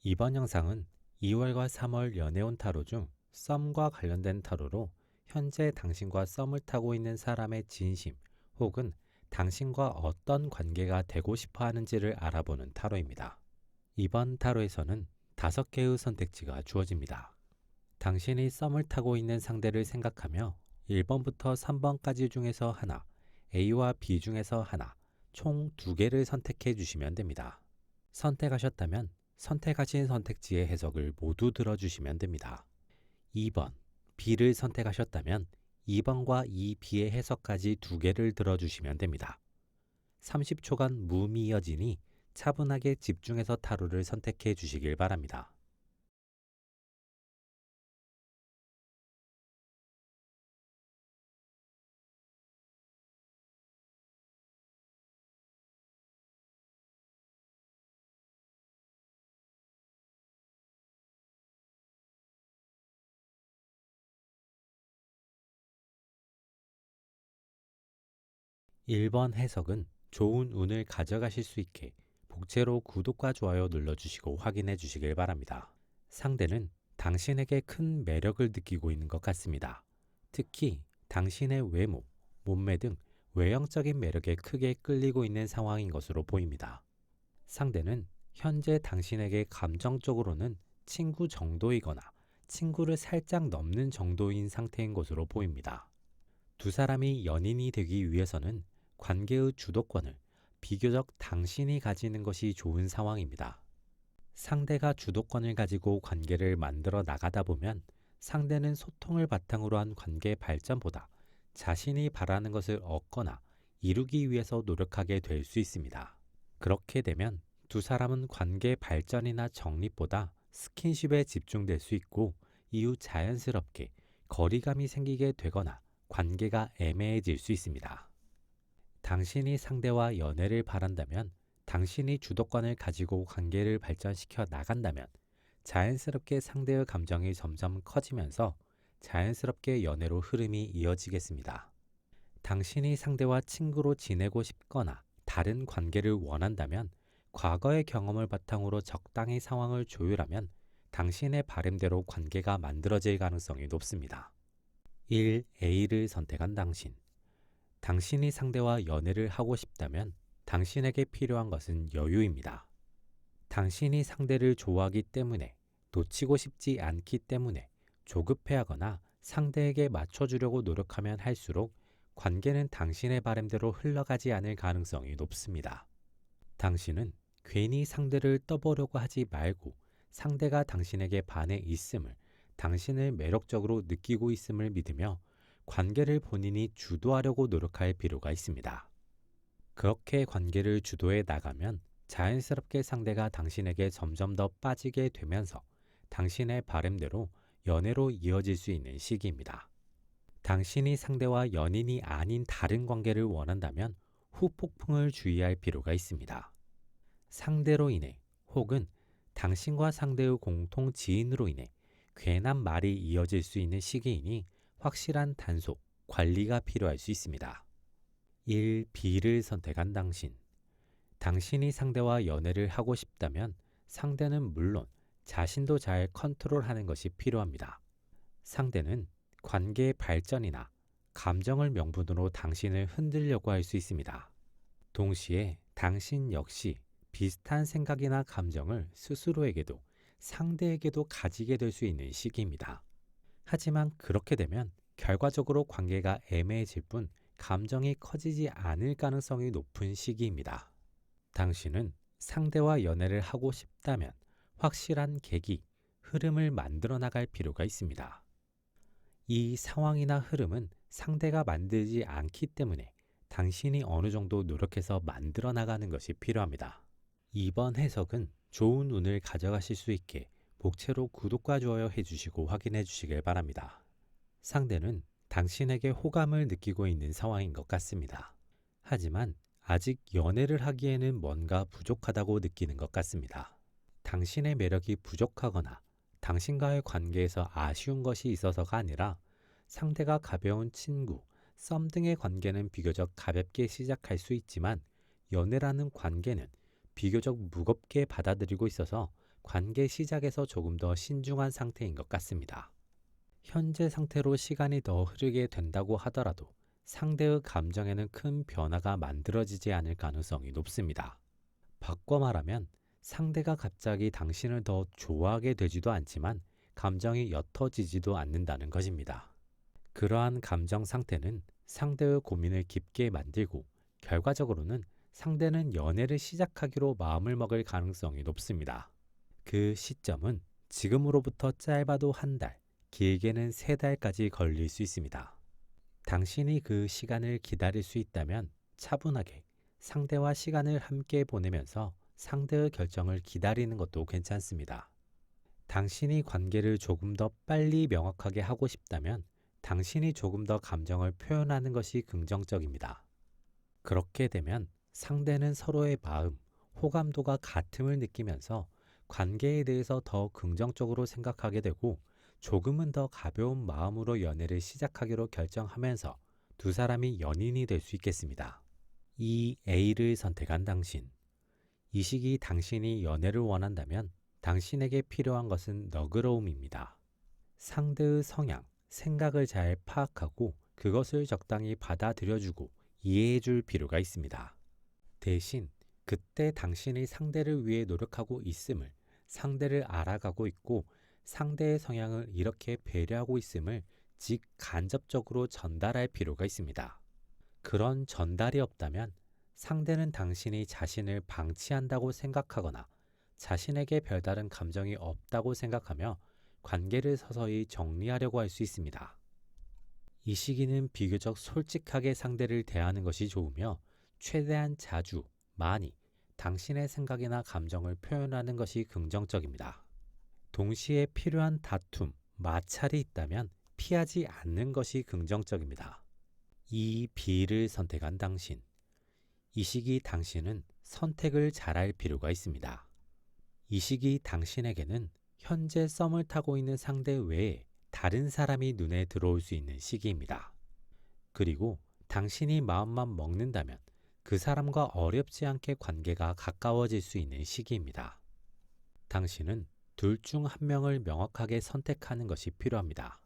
이번 영상은 2월과 3월 연애운 타로 중 썸과 관련된 타로로 현재 당신과 썸을 타고 있는 사람의 진심 혹은 당신과 어떤 관계가 되고 싶어 하는지를 알아보는 타로입니다. 이번 타로에서는 5개의 선택지가 주어집니다. 당신이 썸을 타고 있는 상대를 생각하며 1번부터 3번까지 중에서 하나, A와 B 중에서 하나, 총 2개를 선택해 주시면 됩니다. 선택하셨다면 선택하신 선택지의 해석을 모두 들어주시면 됩니다. 2번, B를 선택하셨다면 2번과 이 B의 해석까지 2개를 들어주시면 됩니다. 30초간 무미여지니 차분하게 집중해서 타로를 선택해 주시길 바랍니다. 1번 해석은 좋은 운을 가져가실 수 있게 복채로 구독과 좋아요 눌러주시고 확인해 주시길 바랍니다. 상대는 당신에게 큰 매력을 느끼고 있는 것 같습니다. 특히 당신의 외모, 몸매 등 외형적인 매력에 크게 끌리고 있는 상황인 것으로 보입니다. 상대는 현재 당신에게 감정적으로는 친구 정도이거나 친구를 살짝 넘는 정도인 상태인 것으로 보입니다. 두 사람이 연인이 되기 위해서는 관계의 주도권을 비교적 당신이 가지는 것이 좋은 상황입니다. 상대가 주도권을 가지고 관계를 만들어 나가다 보면 상대는 소통을 바탕으로 한 관계 발전보다 자신이 바라는 것을 얻거나 이루기 위해서 노력하게 될 수 있습니다. 그렇게 되면 두 사람은 관계 발전이나 정립보다 스킨십에 집중될 수 있고 이후 자연스럽게 거리감이 생기게 되거나 관계가 애매해질 수 있습니다. 당신이 상대와 연애를 바란다면 당신이 주도권을 가지고 관계를 발전시켜 나간다면 자연스럽게 상대의 감정이 점점 커지면서 자연스럽게 연애로 흐름이 이어지겠습니다. 당신이 상대와 친구로 지내고 싶거나 다른 관계를 원한다면 과거의 경험을 바탕으로 적당히 상황을 조율하면 당신의 바램대로 관계가 만들어질 가능성이 높습니다. 1A를 선택한 당신. 당신이 상대와 연애를 하고 싶다면 당신에게 필요한 것은 여유입니다. 당신이 상대를 좋아하기 때문에 놓치고 싶지 않기 때문에 조급해하거나 상대에게 맞춰주려고 노력하면 할수록 관계는 당신의 바람대로 흘러가지 않을 가능성이 높습니다. 당신은 괜히 상대를 떠보려고 하지 말고 상대가 당신에게 반해 있음을, 당신을 매력적으로 느끼고 있음을 믿으며 관계를 본인이 주도하려고 노력할 필요가 있습니다. 그렇게 관계를 주도해 나가면 자연스럽게 상대가 당신에게 점점 더 빠지게 되면서 당신의 바람대로 연애로 이어질 수 있는 시기입니다. 당신이 상대와 연인이 아닌 다른 관계를 원한다면 후폭풍을 주의할 필요가 있습니다. 상대로 인해 혹은 당신과 상대의 공통 지인으로 인해 괜한 말이 이어질 수 있는 시기이니 확실한 단속, 관리가 필요할 수 있습니다. 1B를 선택한 당신. 당신이 상대와 연애를 하고 싶다면 상대는 물론 자신도 잘 컨트롤하는 것이 필요합니다. 상대는 관계의 발전이나 감정을 명분으로 당신을 흔들려고 할 수 있습니다. 동시에 당신 역시 비슷한 생각이나 감정을 스스로에게도 상대에게도 가지게 될 수 있는 시기입니다. 하지만 그렇게 되면 결과적으로 관계가 애매해질 뿐 감정이 커지지 않을 가능성이 높은 시기입니다. 당신은 상대와 연애를 하고 싶다면 확실한 계기, 흐름을 만들어 나갈 필요가 있습니다. 이 상황이나 흐름은 상대가 만들지 않기 때문에 당신이 어느 정도 노력해서 만들어 나가는 것이 필요합니다. 이번 해석은 좋은 운을 가져가실 수 있게 복채로 구독과 좋아요 해주시고 확인해 주시길 바랍니다. 상대는 당신에게 호감을 느끼고 있는 상황인 것 같습니다. 하지만 아직 연애를 하기에는 뭔가 부족하다고 느끼는 것 같습니다. 당신의 매력이 부족하거나 당신과의 관계에서 아쉬운 것이 있어서가 아니라 상대가 가벼운 친구, 썸 등의 관계는 비교적 가볍게 시작할 수 있지만 연애라는 관계는 비교적 무겁게 받아들이고 있어서 관계 시작에서 조금 더 신중한 상태인 것 같습니다. 현재 상태로 시간이 더 흐르게 된다고 하더라도 상대의 감정에는 큰 변화가 만들어지지 않을 가능성이 높습니다. 바꿔 말하면 상대가 갑자기 당신을 더 좋아하게 되지도 않지만 감정이 옅어지지도 않는다는 것입니다. 그러한 감정 상태는 상대의 고민을 깊게 만들고 결과적으로는 상대는 연애를 시작하기로 마음을 먹을 가능성이 높습니다. 그 시점은 지금으로부터 짧아도 한 달, 길게는 3달까지 걸릴 수 있습니다. 당신이 그 시간을 기다릴 수 있다면 차분하게 상대와 시간을 함께 보내면서 상대의 결정을 기다리는 것도 괜찮습니다. 당신이 관계를 조금 더 빨리 명확하게 하고 싶다면 당신이 조금 더 감정을 표현하는 것이 긍정적입니다. 그렇게 되면 상대는 서로의 마음, 호감도가 같음을 느끼면서 관계에 대해서 더 긍정적으로 생각하게 되고 조금은 더 가벼운 마음으로 연애를 시작하기로 결정하면서 두 사람이 연인이 될 수 있겠습니다. 이 A를 선택한 당신. 이 시기 당신이 연애를 원한다면 당신에게 필요한 것은 너그러움입니다. 상대의 성향, 생각을 잘 파악하고 그것을 적당히 받아들여주고 이해해줄 필요가 있습니다. 대신 그때 당신이 상대를 위해 노력하고 있음을, 상대를 알아가고 있고 상대의 성향을 이렇게 배려하고 있음을 직간접적으로 전달할 필요가 있습니다. 그런 전달이 없다면 상대는 당신이 자신을 방치한다고 생각하거나 자신에게 별다른 감정이 없다고 생각하며 관계를 서서히 정리하려고 할 수 있습니다. 이 시기는 비교적 솔직하게 상대를 대하는 것이 좋으며 최대한 자주, 많이 당신의 생각이나 감정을 표현하는 것이 긍정적입니다. 동시에 필요한 다툼, 마찰이 있다면 피하지 않는 것이 긍정적입니다. 이 B를 선택한 당신. 이 시기 당신은 선택을 잘할 필요가 있습니다. 이 시기 당신에게는 현재 썸을 타고 있는 상대 외에 다른 사람이 눈에 들어올 수 있는 시기입니다. 그리고 당신이 마음만 먹는다면 그 사람과 어렵지 않게 관계가 가까워질 수 있는 시기입니다. 당신은 둘 중 한 명을 명확하게 선택하는 것이 필요합니다.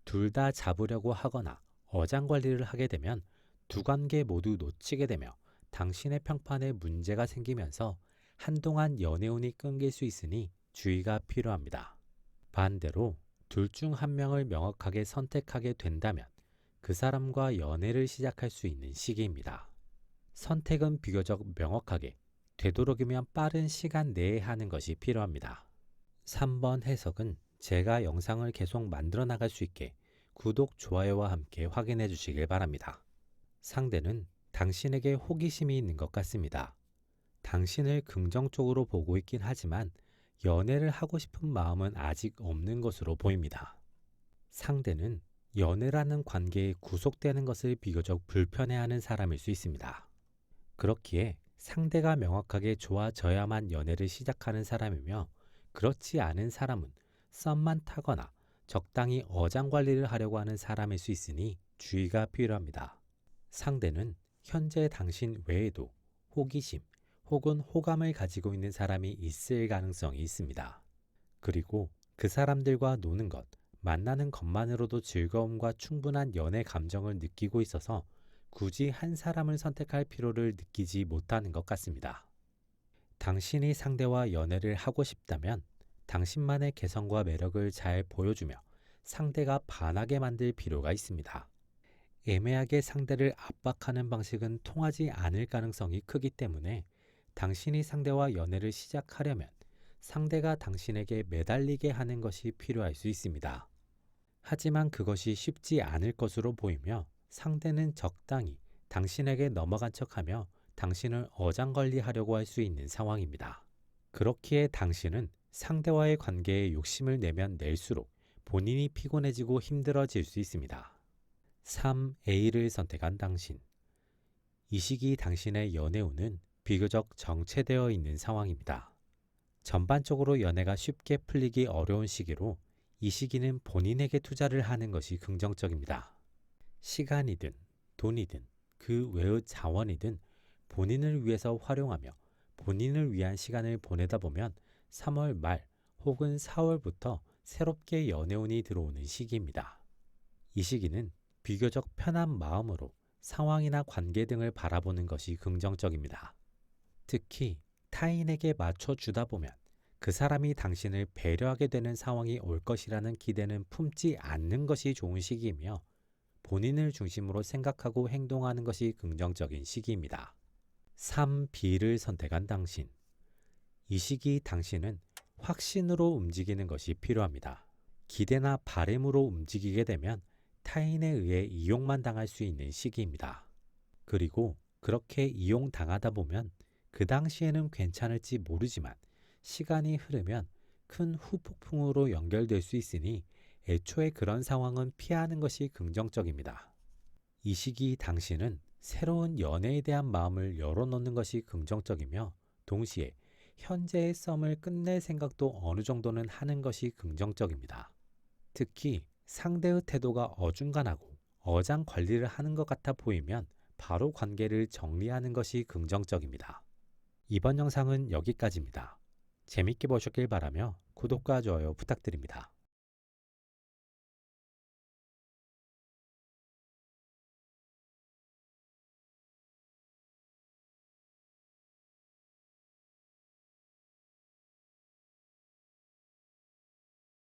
둘 다 잡으려고 하거나 어장관리를 하게 되면 두 관계 모두 놓치게 되며 당신의 평판에 문제가 생기면서 한동안 연애운이 끊길 수 있으니 주의가 필요합니다. 반대로 둘 중 한 명을 명확하게 선택하게 된다면 그 사람과 연애를 시작할 수 있는 시기입니다. 선택은 비교적 명확하게 되도록이면 빠른 시간 내에 하는 것이 필요합니다. 3번 해석은 제가 영상을 계속 만들어 나갈 수 있게 구독, 좋아요와 함께 확인해 주시길 바랍니다. 상대는 당신에게 호기심이 있는 것 같습니다. 당신을 긍정적으로 보고 있긴 하지만 연애를 하고 싶은 마음은 아직 없는 것으로 보입니다. 상대는 연애라는 관계에 구속되는 것을 비교적 불편해하는 사람일 수 있습니다. 그렇기에 상대가 명확하게 좋아져야만 연애를 시작하는 사람이며 그렇지 않은 사람은 썸만 타거나 적당히 어장관리를 하려고 하는 사람일 수 있으니 주의가 필요합니다. 상대는 현재 당신 외에도 호기심 혹은 호감을 가지고 있는 사람이 있을 가능성이 있습니다. 그리고 그 사람들과 노는 것, 만나는 것만으로도 즐거움과 충분한 연애 감정을 느끼고 있어서 굳이 한 사람을 선택할 필요를 느끼지 못하는 것 같습니다. 당신이 상대와 연애를 하고 싶다면 당신만의 개성과 매력을 잘 보여주며 상대가 반하게 만들 필요가 있습니다. 애매하게 상대를 압박하는 방식은 통하지 않을 가능성이 크기 때문에 당신이 상대와 연애를 시작하려면 상대가 당신에게 매달리게 하는 것이 필요할 수 있습니다. 하지만 그것이 쉽지 않을 것으로 보이며 상대는 적당히 당신에게 넘어간 척하며 당신을 어장관리하려고 할 수 있는 상황입니다. 그렇기에 당신은 상대와의 관계에 욕심을 내면 낼수록 본인이 피곤해지고 힘들어질 수 있습니다. 3A를 선택한 당신. 이 시기 당신의 연애운은 비교적 정체되어 있는 상황입니다. 전반적으로 연애가 쉽게 풀리기 어려운 시기로 이 시기는 본인에게 투자를 하는 것이 긍정적입니다. 시간이든 돈이든 그 외의 자원이든 본인을 위해서 활용하며 본인을 위한 시간을 보내다 보면 3월 말 혹은 4월부터 새롭게 연애운이 들어오는 시기입니다. 이 시기는 비교적 편한 마음으로 상황이나 관계 등을 바라보는 것이 긍정적입니다. 특히 타인에게 맞춰주다 보면 그 사람이 당신을 배려하게 되는 상황이 올 것이라는 기대는 품지 않는 것이 좋은 시기이며 본인을 중심으로 생각하고 행동하는 것이 긍정적인 시기입니다. 3B를 선택한 당신. 이 시기 당신은 확신으로 움직이는 것이 필요합니다. 기대나 바램으로 움직이게 되면 타인에 의해 이용만 당할 수 있는 시기입니다. 그리고 그렇게 이용당하다 보면 그 당시에는 괜찮을지 모르지만 시간이 흐르면 큰 후폭풍으로 연결될 수 있으니 애초에 그런 상황은 피하는 것이 긍정적입니다. 이 시기 당신은 새로운 연애에 대한 마음을 열어놓는 것이 긍정적이며 동시에 현재의 썸을 끝낼 생각도 어느 정도는 하는 것이 긍정적입니다. 특히 상대의 태도가 어중간하고 어장 관리를 하는 것 같아 보이면 바로 관계를 정리하는 것이 긍정적입니다. 이번 영상은 여기까지입니다. 재밌게 보셨길 바라며 구독과 좋아요 부탁드립니다.